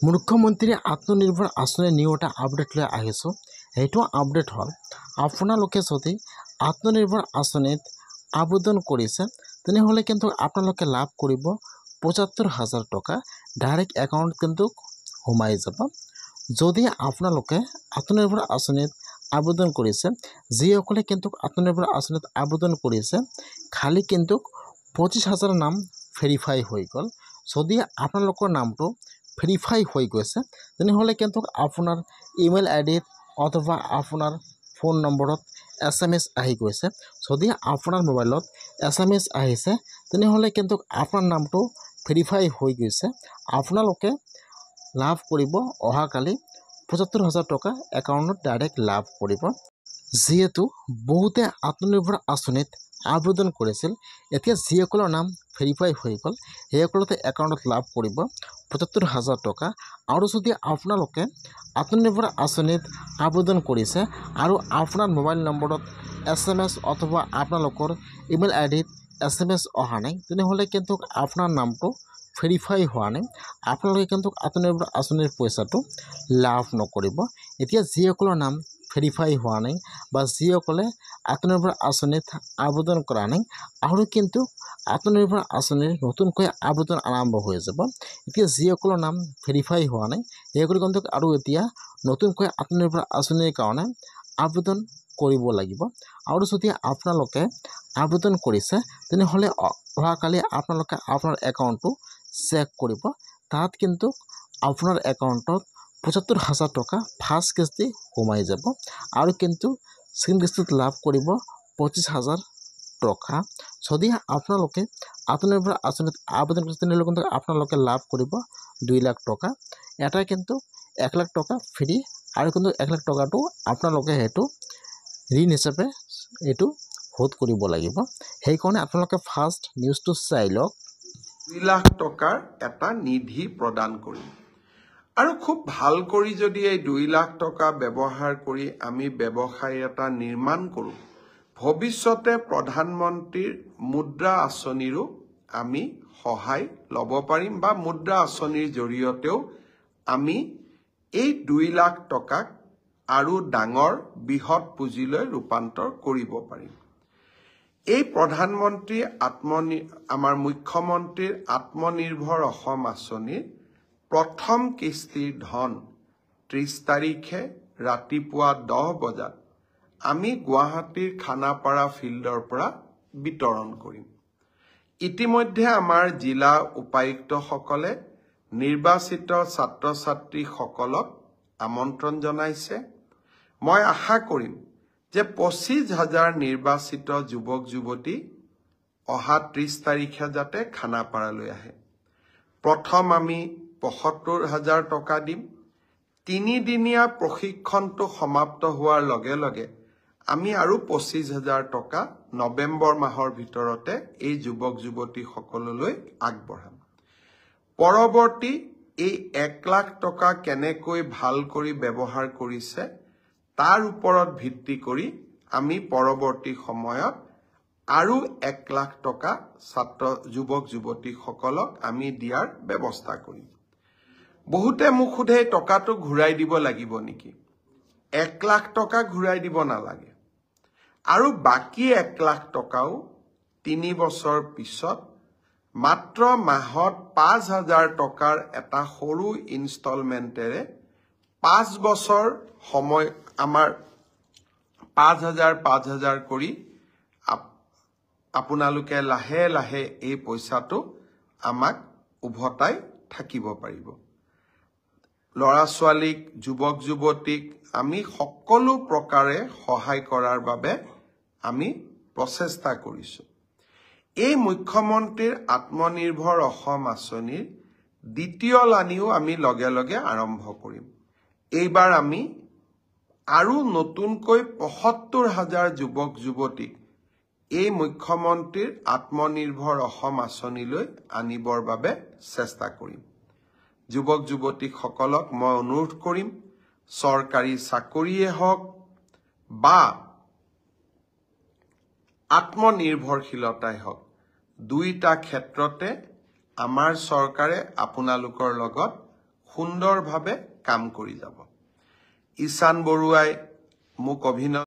মুখ্যমন্ত্ৰী আত্মনিৰ্ভৰ আঁচনি নিউ এটা আপডেট লৈ আহিছোঁ। সেইটো আপডেট হ'ল আপোনালোকে যদি আত্মনিৰ্ভৰ আঁচনিত আবেদন কৰিছে তেনেহ'লে কিন্তু আপোনালোকে লাভ কৰিব ৭৫,০০০ টকা ডাইৰেক্ট একাউণ্ট কিন্তু সোমাই যাব। যদি আপোনালোকে আত্মনিৰ্ভৰ আঁচনিত আবেদন কৰিছে, যিসকলে কিন্তু আত্মনিৰ্ভৰ আঁচনিত আবেদন কৰিছে খালি কিন্তু ২৫,০০০ নাম ভেৰিফাই হৈ গ'ল। যদি আপোনালোকৰ নামটো ভেৰিফাই হৈ গৈছে তেনেহ'লে কিন্তু আপোনাৰ ইমেইল আইডিত অথবা আপোনাৰ ফোন নম্বৰত SMS আহি গৈছে। যদি আপোনাৰ মোবাইলত SMS আহিছে তেনেহ'লে কিন্তু আপোনাৰ নামটো ভেৰিফাই হৈ গৈছে। আপোনালোকে লাভ কৰিব অহাকালি ৭৫,০০০ টকা একাউণ্টত ডাইৰেক্ট লাভ কৰিব। যিহেতু বহুতে আত্মনিৰ্ভৰ আঁচনিত আবেদন কৰিছিল, এতিয়া যিসকলৰ নাম ভেৰিফাই হৈ গ'ল সেইসকলতে একাউণ্টত লাভ কৰিব ৭৫,০০০ টকা। আৰু যদি আপোনালোকে আত্মনিৰ্ভৰ আঁচনিত আবেদন কৰিছে আৰু আপোনাৰ মোবাইল নম্বৰত SMS অথবা আপোনালোকৰ ইমেইল আইডিত SMS অহা নাই তেনেহ'লে কিন্তু আপোনাৰ নামটো ভেৰিফাই হোৱা নাই, আপোনালোকে কিন্তু আত্মনিৰ্ভৰ আঁচনিৰ পইচাটো লাভ নকৰিব। এতিয়া যিসকলৰ নাম ভেৰিফাই হোৱা নাই বা যিসকলে আত্মনিৰ্ভৰ আঁচনিত আবেদন কৰা নাই আৰু কিন্তু আত্মনিৰ্ভৰ আঁচনিৰ নতুনকৈ আবেদন আৰম্ভ হৈ যাব। এতিয়া যিসকলৰ নাম ভেৰিফাই হোৱা নাই সেইসকলে কিন্তু আৰু এতিয়া নতুনকৈ আত্মনিৰ্ভৰ আঁচনিৰ কাৰণে আবেদন কৰিব লাগিব। আৰু যদি আপোনালোকে আবেদন কৰিছে তেনেহ'লে অহাকালি আপোনালোকে আপোনাৰ একাউণ্টটো চেক কৰিব। তাত কিন্তু আপোনাৰ একাউণ্টত ৭৫,০০০ টকা ফাৰ্ষ্ট কিস্তি সোমাই যাব আৰু কিন্তু ছেকেণ্ড কিস্তিত লাভ কৰিব ২৫,০০০ টকা। যদি আপোনালোকে আত্মনিৰ্ভৰ আঁচনিত আবেদন কৰিছে তেনেহ'লে কিন্তু আপোনালোকে লাভ কৰিব ২ লাখ টকা। এটা কিন্তু ১ লাখ টকা ফ্ৰী আৰু কিন্তু ১ লাখ টকাটো আপোনালোকে সেইটো ঋণ হিচাপে এইটো শোধ কৰিব লাগিব। সেইকাৰণে আপোনালোকে ফাৰ্ষ্ট নিউজটো চাই লওক। ২ লাখ টকাৰ এটা নিধি প্ৰদান কৰিম আৰু খুব ভাল কৰি যদি এই ২ লাখ টকা ব্যৱহাৰ কৰি আমি ব্যৱসায় এটা নিৰ্মাণ কৰোঁ, ভৱিষ্যতে প্ৰধানমন্ত্ৰীৰ মুদ্ৰা আঁচনিৰো আমি সহায় ল'ব পাৰিম বা মুদ্ৰা আঁচনিৰ জৰিয়তেও আমি এই ২ লাখ টকাক আৰু ডাঙৰ বৃহৎ পুঁজিলৈ ৰূপান্তৰ কৰিব পাৰিম। এই প্ৰধানমন্ত্ৰী আমাৰ মুখ্যমন্ত্ৰীৰ আত্মনিৰ্ভৰ অসম আঁচনিৰ প্ৰথম কিস্তিৰ ধন ৩০ তাৰিখে ৰাতিপুৱা ১০ বজাত আমি গুৱাহাটীৰ খানাপাৰা ফিল্ডৰ পৰা বিতৰণ কৰিম। ইতিমধ্যে আমাৰ জিলা উপায়ুক্তসকলে নিৰ্বাচিত ছাত্ৰ ছাত্ৰীসকলক আমন্ত্ৰণ জনাইছে। মই আশা কৰিম যে ২৫,০০০ নিৰ্বাচিত যুৱক যুৱতী অহা ৩০ তাৰিখে যাতে খানাপাৰালৈ আহে। প্ৰথম আমি ৭৫,০০০ টকা দিম। ৩ দিনীয়া প্ৰশিক্ষণটো সমাপ্ত হোৱাৰ লগে লগে আমি আৰু ২৫,০০০ টকা নৱেম্বৰ মাহৰ ভিতৰতে এই যুৱক যুৱতীসকললৈ আগবঢ়াম। পৰৱৰ্তী এই ১ লাখ টকা কেনেকৈ ভাল কৰি ব্যৱহাৰ কৰিছে তাৰ ওপৰত ভিত্তি কৰি আমি পৰৱৰ্তী সময়ত আৰু ১ লাখ টকা যুৱক যুৱতীসকলক আমি দিয়াৰ ব্যৱস্থা কৰিম। বহুতে মোক সোধে টকাটো ঘূৰাই দিব লাগিব নেকি? ১ লাখ টকা ঘূৰাই দিব নালাগে আৰু বাকী ১ লাখ টকাও ৩ বছৰ পিছত মাত্ৰ মাহত ৫,০০০ টকাৰ এটা সৰু ইনষ্টলমেণ্টেৰে ৫ বছৰ সময় আমাৰ ৫,০০০ কৰি আপোনালোকে লাহে লাহে এই পইচাটো আমাক উভতাই থাকিব পাৰিব। ল'ৰা ছোৱালীক যুৱক যুৱতীক আমি সকলো প্ৰকাৰে সহায় কৰাৰ বাবে আমি প্ৰচেষ্টা কৰিছোঁ। এই মুখ্যমন্ত্ৰীৰ আত্মনিৰ্ভৰ অসম আঁচনিৰ দ্বিতীয় লানিও আমি লগে লগে আৰম্ভ কৰিম। এইবাৰ আমি আৰু নতুনকৈ ৭৫,০০০ যুৱক যুৱতীক এই মুখ্যমন্ত্ৰীৰ আত্মনিৰ্ভৰ অসম আঁচনিলৈ আনিবৰ বাবে চেষ্টা কৰিম। যুৱক যুৱতীসকলক মই অনুৰোধ কৰিম, চৰকাৰী চাকৰিয়ে হওক বা আত্মনিৰ্ভৰশীলতাই হওক, দুইটা ক্ষেত্ৰতে আমাৰ চৰকাৰে আপোনালোকৰ লগত সুন্দৰভাৱে কাম কৰি যাব। ঈশান বৰুৱাই মোক অভিনন্দন